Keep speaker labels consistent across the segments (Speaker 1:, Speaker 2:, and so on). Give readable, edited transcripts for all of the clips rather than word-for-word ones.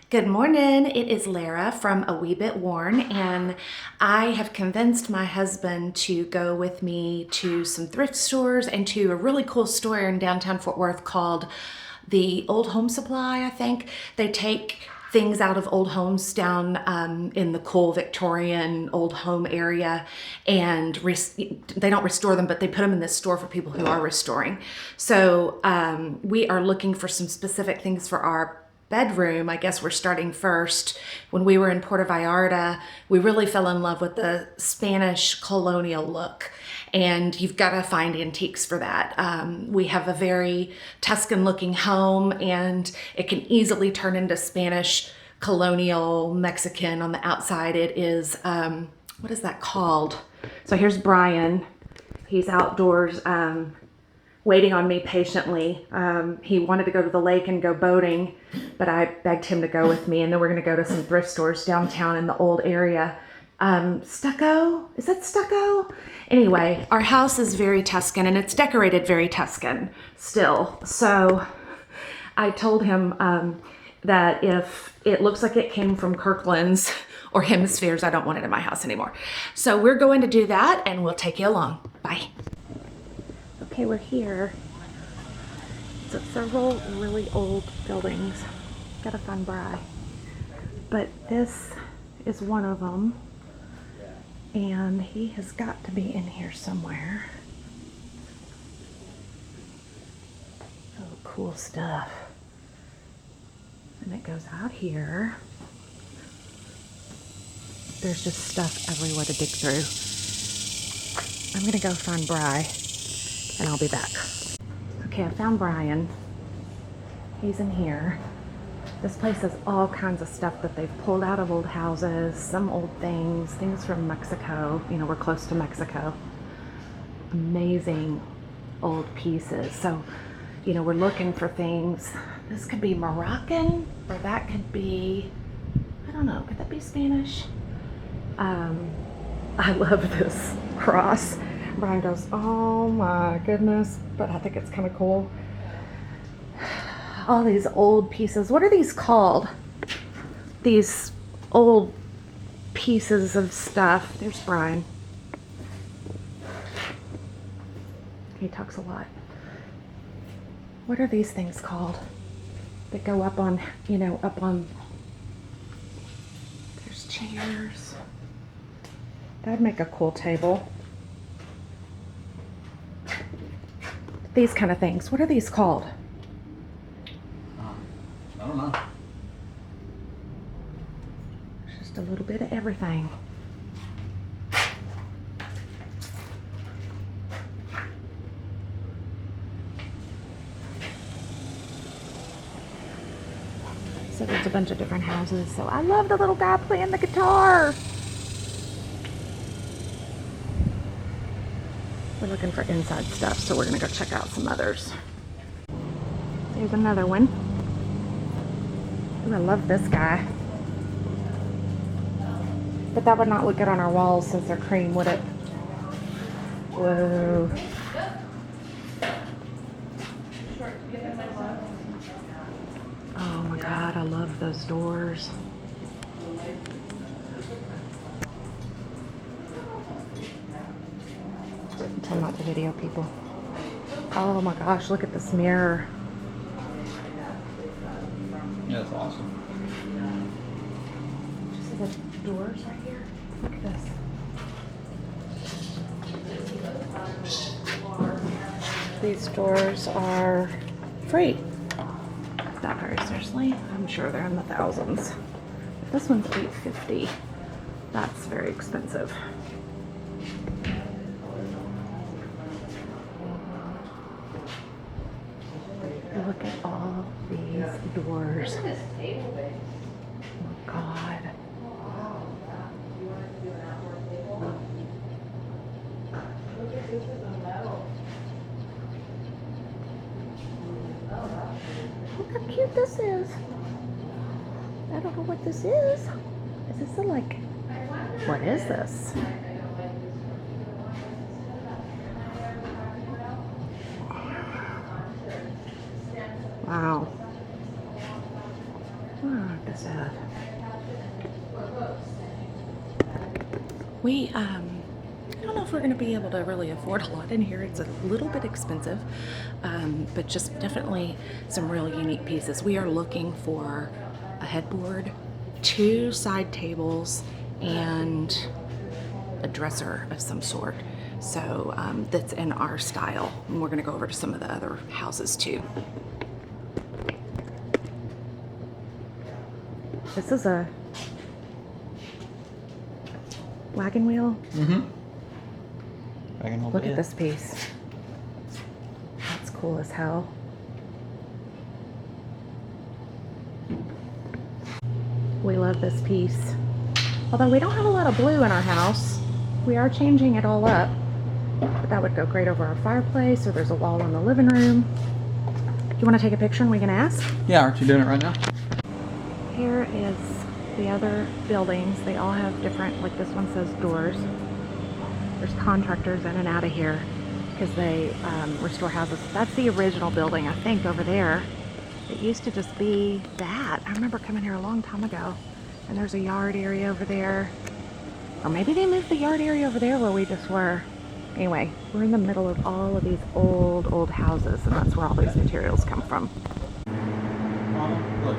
Speaker 1: Good morning. It is Lara from AOuiBitWorn, and I have convinced my husband to go with me to some thrift stores and to a really cool store in downtown Fort Worth called the Old Home Supply, I think. They take things out of old homes down in the cool Victorian old home area, and they don't restore them, but they put them in this store for people who are restoring. So we are looking for some specific things for our bedroom. I guess we're starting first. When we were in Puerto Vallarta, we really fell in love with the Spanish colonial look, and you've got to find antiques for that. We have a very Tuscan looking home, and it can easily turn into Spanish colonial Mexican on the outside. It is, what is that called? So here's Brian. He's outdoors waiting on me patiently. He wanted to go to the lake and go boating, but I begged him to go with me, and then we're going to go to some thrift stores downtown in the old area. Stucco? Is that stucco? Anyway, our house is very Tuscan, and it's decorated very Tuscan still. So I told him that if it looks like it came from Kirkland's or Hemispheres, I don't want it in my house anymore. So we're going to do that, and we'll take you along. Bye. Okay, we're here. So several really old buildings. Gotta find Bry. But this is one of them. And he has got to be in here somewhere. Oh, cool stuff. And it goes out here. There's just stuff everywhere to dig through. I'm gonna go find Bry, and I'll be back. Okay, I found Brian. He's in here. This place has all kinds of stuff that they've pulled out of old houses, some old things from Mexico. You know, we're close to Mexico. Amazing old pieces. So, you know, we're looking for things. This could be Moroccan, or that could be, I don't know, could that be Spanish? I love this cross. Brian goes, oh my goodness, but I think it's kind of cool. All these old pieces. What are these called? These old pieces of stuff. There's Brian. He talks a lot. What are these things called that go up on, you know, up on, there's chairs. That'd make a cool table. These kind of things. What are these called?
Speaker 2: I don't know.
Speaker 1: Just a little bit of everything. So there's a bunch of different houses. So I love the little guy playing the guitar. We're looking for inside stuff, so we're gonna go check out some others. There's another one. Ooh, I love this guy. But that would not look good on our walls since they're cream, would it? Whoa. Oh my God, I love those doors. Tell not to video people. Oh my gosh, look at this mirror.
Speaker 2: Yeah, it's awesome.
Speaker 1: Did you see the doors right here? Look at this. These doors are free. Not very seriously. I'm sure they're in the thousands. This one's $850. That's very expensive. Look at all these doors. Oh God. Look how cute this is. I don't know what this is. Is this a like, what is this? Wow. Not this ad. I don't know if we're going to be able to really afford a lot in here. It's a little bit expensive, but just definitely some real unique pieces. We are looking for a headboard, 2 side tables, and a dresser of some sort. So that's in our style. And we're going to go over to some of the other houses too. This is a wagon wheel.
Speaker 2: Mm-hmm.
Speaker 1: Look at this piece. That's cool as hell. We love this piece. Although we don't have a lot of blue in our house, we are changing it all up. But that would go great over our fireplace, or there's a wall in the living room. Do you want to take a picture and we can ask?
Speaker 2: Yeah, aren't you doing it right now?
Speaker 1: Here is the other buildings. They all have different, like this one says doors. There's contractors in and out of here because they restore houses. That's the original building, I think, over there. It used to just be that. I remember coming here a long time ago, and there's a yard area over there. Or maybe they moved the yard area over there where we just were. Anyway, we're in the middle of all of these old houses, and that's where all these materials come from.
Speaker 2: Look.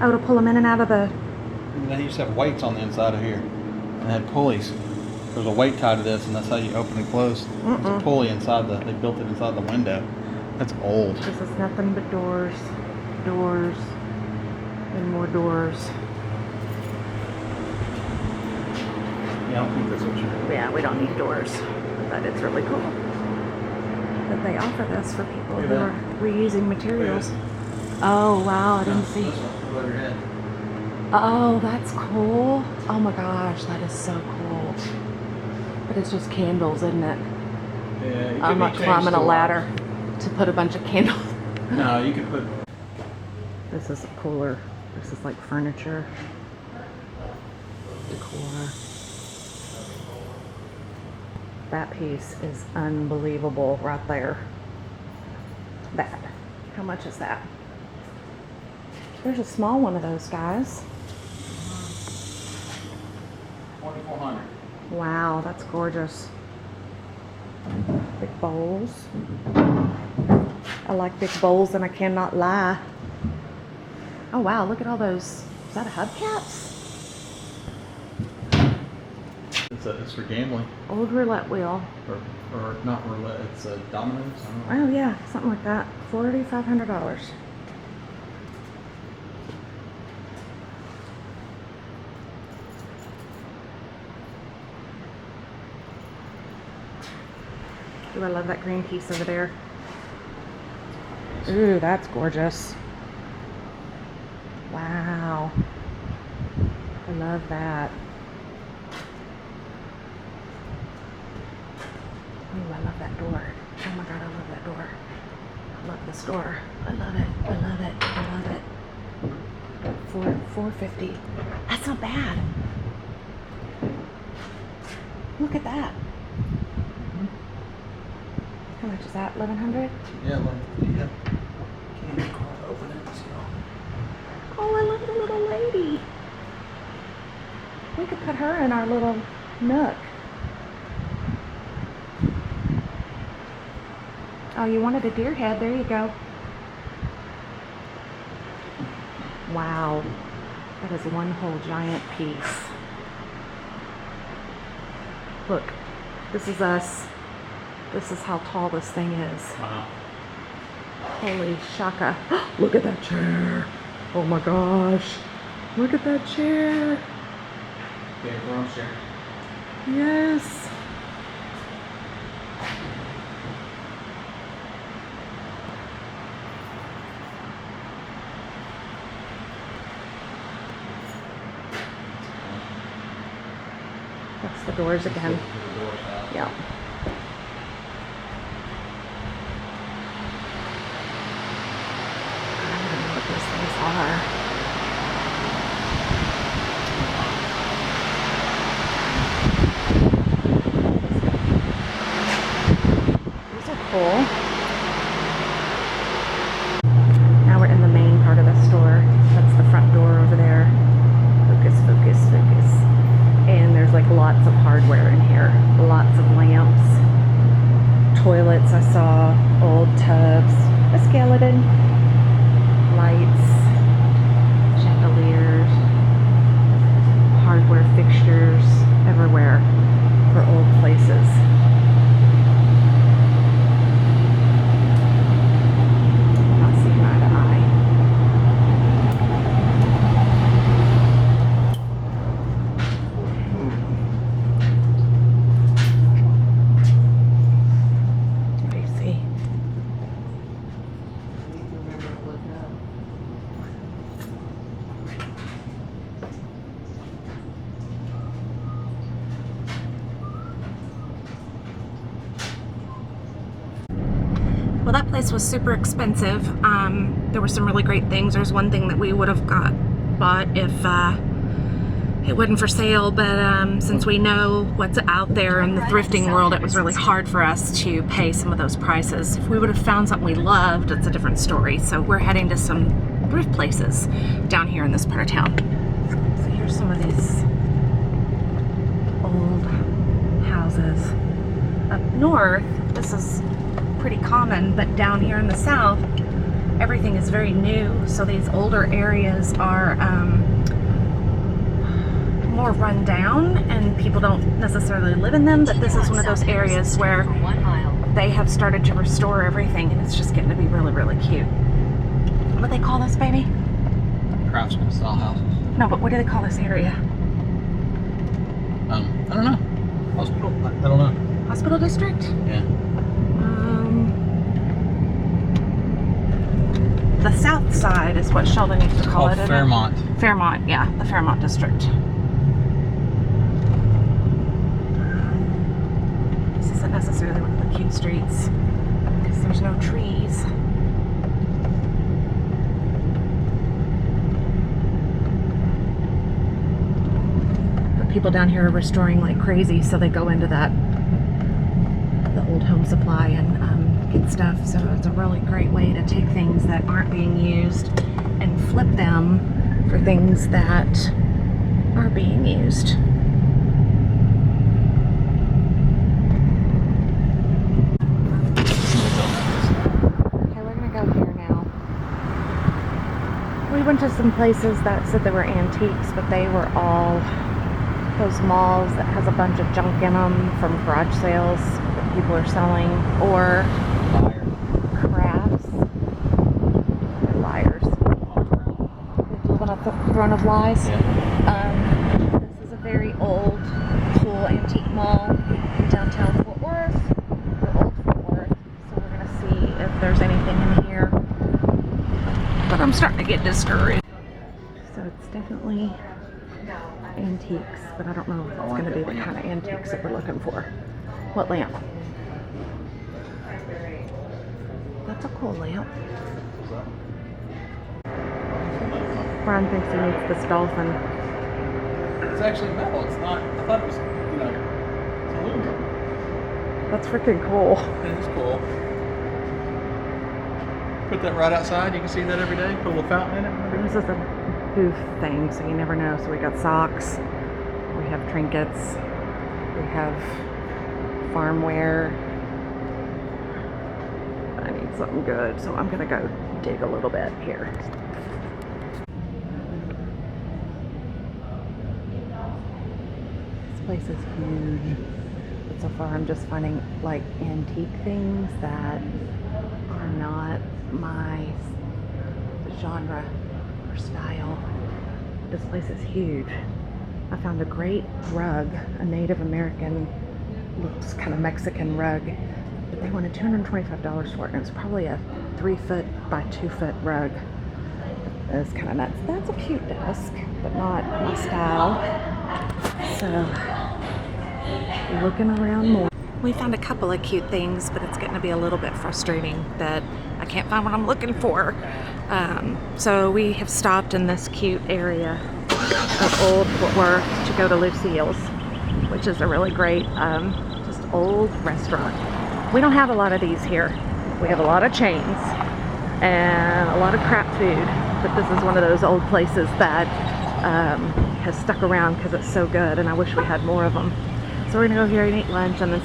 Speaker 1: Oh, to pull them in and out of the...
Speaker 2: They used to have weights on the inside of here. And they had pulleys. There's a weight tied to this, and that's how you open and close. There's a pulley inside they built it inside the window. That's old.
Speaker 1: This is nothing but doors, doors, and more doors.
Speaker 2: Yeah, I don't think that's what you're...
Speaker 1: Yeah, we don't need doors, but it's really cool that they offer this for people who are reusing materials. Oh, wow, I didn't see.
Speaker 2: Above your head.
Speaker 1: Oh, that's cool. Oh my gosh, that is so cool. But it's just candles, isn't it?
Speaker 2: Yeah,
Speaker 1: I'm not climbing a ladder to put a bunch of candles.
Speaker 2: No, you could put...
Speaker 1: This is cooler. This is like furniture. Decor. That piece is unbelievable right there. That. How much is that? There's a small one of those guys.
Speaker 2: 2,400.
Speaker 1: Wow, that's gorgeous. Big bowls. I like big bowls and I cannot lie. Oh wow, look at all those. Is that hubcaps?
Speaker 2: It's for gambling.
Speaker 1: Old roulette wheel.
Speaker 2: Or not roulette, it's dominoes. I don't know.
Speaker 1: Oh yeah, something like that. $4,500. Ooh, I love that green piece over there. Ooh, that's gorgeous. Wow. I love that. Ooh, I love that door. Oh my God, I love that door. I love this door. I love it. I love it. I love it. $450. That's not bad. Look at that. How much is that? 1,100?
Speaker 2: Yeah, yeah. Can't open it.
Speaker 1: Oh, I love the little lady. We could put her in our little nook. Oh, you wanted a deer head? There you go. Wow. That is one whole giant piece. Look, this is us. This is how tall this thing is.
Speaker 2: Wow.
Speaker 1: Holy shaka. Look at that chair. Oh my gosh. Look at that chair.
Speaker 2: Game of Thrones chair.
Speaker 1: Yes. That's the doors again. Yeah. I don't know what these things are. These are cool. Now we're in the main part place was super expensive. There were some really great things. There's one thing that we would have bought if it wasn't for sale, but since we know what's out there in the thrifting world, it was really hard for us to pay some of those prices. If we would have found something we loved, it's a different story. So we're heading to some thrift places down here in this part of town. So here's some of these old houses. Up north, this is pretty common, but down here in the south, everything is very new. So these older areas are more run down and people don't necessarily live in them, but this is one of those areas where they have started to restore everything and it's just getting to be really, really cute. What do they call this, baby?
Speaker 2: Craftsman style houses.
Speaker 1: No, but what do they call this area?
Speaker 2: I don't know. Hospital? I don't know.
Speaker 1: Hospital district?
Speaker 2: Yeah.
Speaker 1: The south side is what Sheldon used to call it.
Speaker 2: Fairmont.
Speaker 1: Fairmont, yeah, the Fairmont district. This isn't necessarily one of the cute streets because there's no trees. But people down here are restoring like crazy, so they go into the old Home Supply and get stuff. So it's a really great way to take things that aren't being used and flip them for things that are being used. Okay, we're gonna go here now. We went to some places that said they were antiques, but they were all those malls that has a bunch of junk in them from garage sales that people are selling, or crafts. They're liars. They live on a throne of lies.
Speaker 2: Yeah.
Speaker 1: This is a very old, cool antique mall in downtown Fort Worth. Or old Fort Worth. So we're gonna see if there's anything in here. But I'm starting to get discouraged. So it's definitely antiques, but I don't know if it's going to be the kind of antiques that we're looking for. What lamp? That's a cool lamp. Brian thinks he needs this dolphin.
Speaker 2: It's actually metal. It's not. I thought it was, it's aluminum.
Speaker 1: That's freaking cool.
Speaker 2: It is cool. Put that right outside. You can see that every day. Put a little fountain in it.
Speaker 1: This is a booth thing, so you never know. So we got socks, we have trinkets, we have farmware. I need something good, so I'm gonna go dig a little bit here. This place is huge, but so far I'm just finding like antique things that are not my genre or style. This place is huge. I found a great rug, a Native American, looks kind of Mexican rug, but they wanted $225 for it, and it was probably a 3-foot by 2-foot rug. It's kind of nuts. That's a cute desk, but not my style. So, looking around more. We found a couple of cute things, but it's getting to be a little bit frustrating that I can't find what I'm looking for. So we have stopped in this cute area of Old Fort Worth to go to Lucille's, which is a really great, just old restaurant. We don't have a lot of these here. We have a lot of chains and a lot of crap food, but this is one of those old places that has stuck around because it's so good, and I wish we had more of them. So we're gonna go here and eat lunch and then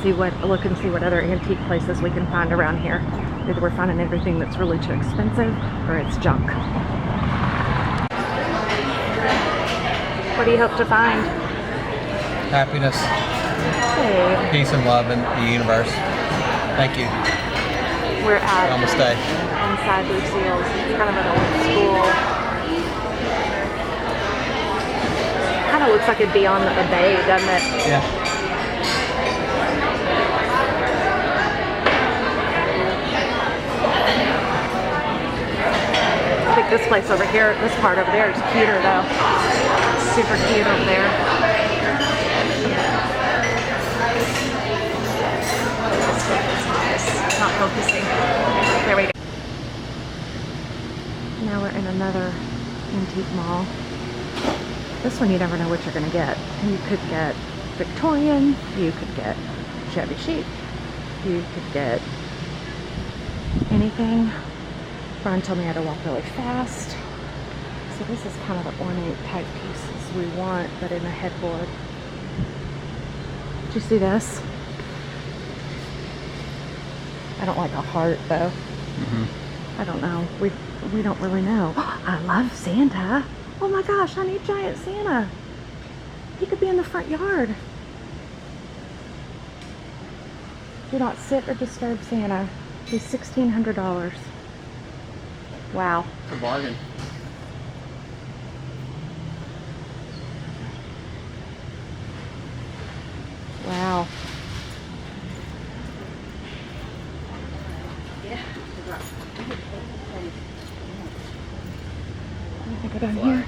Speaker 1: look and see what other antique places we can find around here. Either we're finding everything that's really too expensive or it's junk. What do you hope to find?
Speaker 2: Happiness,
Speaker 1: Hey,
Speaker 2: peace, and love in the universe. Thank you.
Speaker 1: we're at
Speaker 2: Namaste.
Speaker 1: inside Lucille's. It's kind of an old school. Kind of looks like it'd be on a bay, doesn't it?
Speaker 2: Yeah.
Speaker 1: I think this place over here, this part over there is cuter though. Super cute over there. This is nice. not focusing. There we go. Now we're in another antique mall. This one you never know what you're going to get. You could get Victorian, you could get Chevy Chic, you could get anything. Brian told me I had to walk really fast. So this is kind of the ornate type pieces we want, but in a headboard. Did you see this? I don't like a heart though. I don't know. We don't really know. I love Santa. Oh my gosh, I need giant Santa. He could be in the front yard. Do not sit or disturb Santa. He's $1,600. Wow.
Speaker 2: It's a bargain.
Speaker 1: Wow. Yeah. I go down here.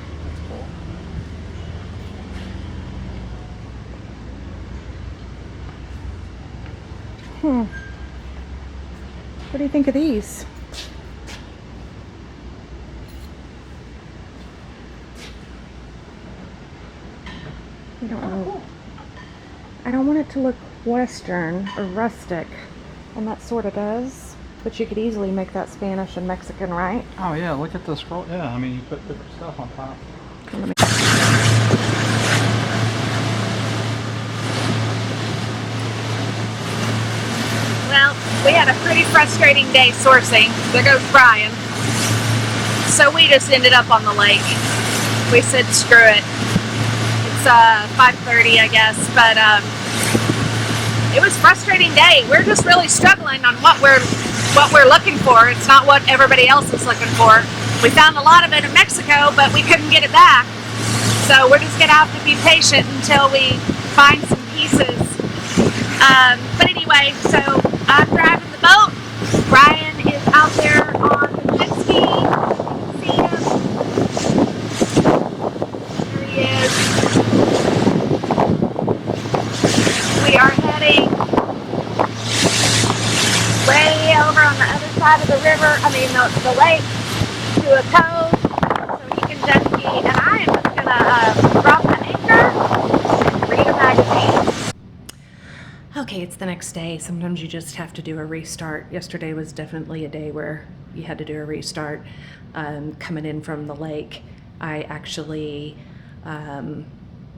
Speaker 1: What do you think of these? I don't know. I don't want it to look Western or rustic, and that sort of does. But you could easily make that Spanish and Mexican, right?
Speaker 2: Oh yeah, look at the scroll. Yeah, I mean, you put different stuff on top.
Speaker 3: Well, we had a pretty frustrating day sourcing. There goes Brian. So we just ended up on the lake. We said screw it. It's 5:30, I guess, but it was a frustrating day. We're just really struggling on what we're looking for. It's not what everybody else is looking for. We found a lot of it in Mexico, but we couldn't get it back. So we're just gonna have to be patient until we find some pieces. But anyway, so I'm driving the boat. Brian is out there on the jet ski. You can see him. There he is. We are heading way over on the other side of the river, the lake, to a cove so he can jet ski. And I am just going to drop the anchor and read a magazine.
Speaker 1: Okay, it's the next day. Sometimes you just have to do a restart. Yesterday was definitely a day where you had to do a restart. Coming in from the lake, I actually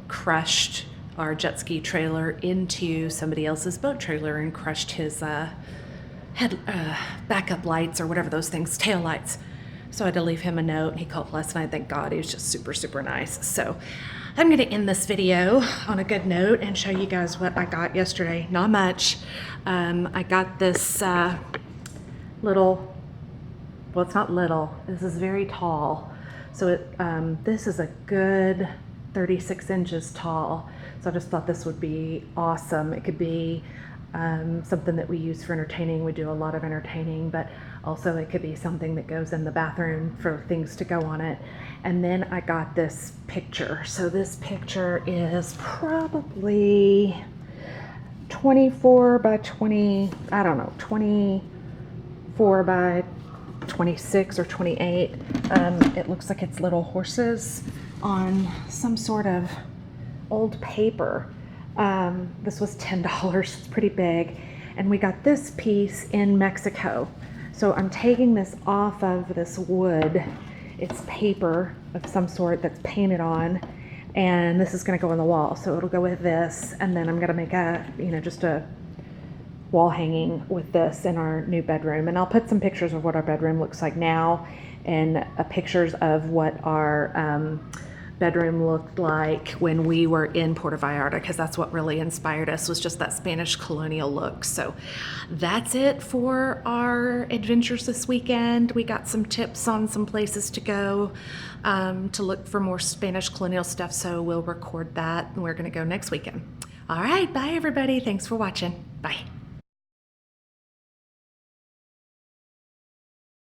Speaker 1: crushed our jet ski trailer into somebody else's boat trailer and crushed his backup lights or whatever those things, tail lights. So I had to leave him a note. He called last night. Thank God. He was just super, super nice. So I'm going to end this video on a good note and show you guys what I got yesterday. Not much. I got this little, well, it's not little. This is very tall. So this is a good 36 inches tall. So I just thought this would be awesome. It could be something that we use for entertaining. We do a lot of entertaining, but also it could be something that goes in the bathroom for things to go on it. And then I got this picture. So this picture is probably 24 by 20, I don't know, 24 by 26 or 28. It looks like it's little horses on some sort of old paper. This was $10. It's pretty big. And we got this piece in Mexico. So I'm taking this off of this wood. It's paper of some sort that's painted on, and this is going to go on the wall. So it'll go with this, and then I'm going to make a, just a wall hanging with this in our new bedroom. And I'll put some pictures of what our bedroom looks like now, and pictures of what our bedroom looked like when we were in Puerto Vallarta, because that's what really inspired us, was just that Spanish colonial look. So that's it for our adventures this weekend. We got some tips on some places to go to look for more Spanish colonial stuff, so we'll record that, and we're going to go next weekend. All right, bye everybody. Thanks for watching. Bye.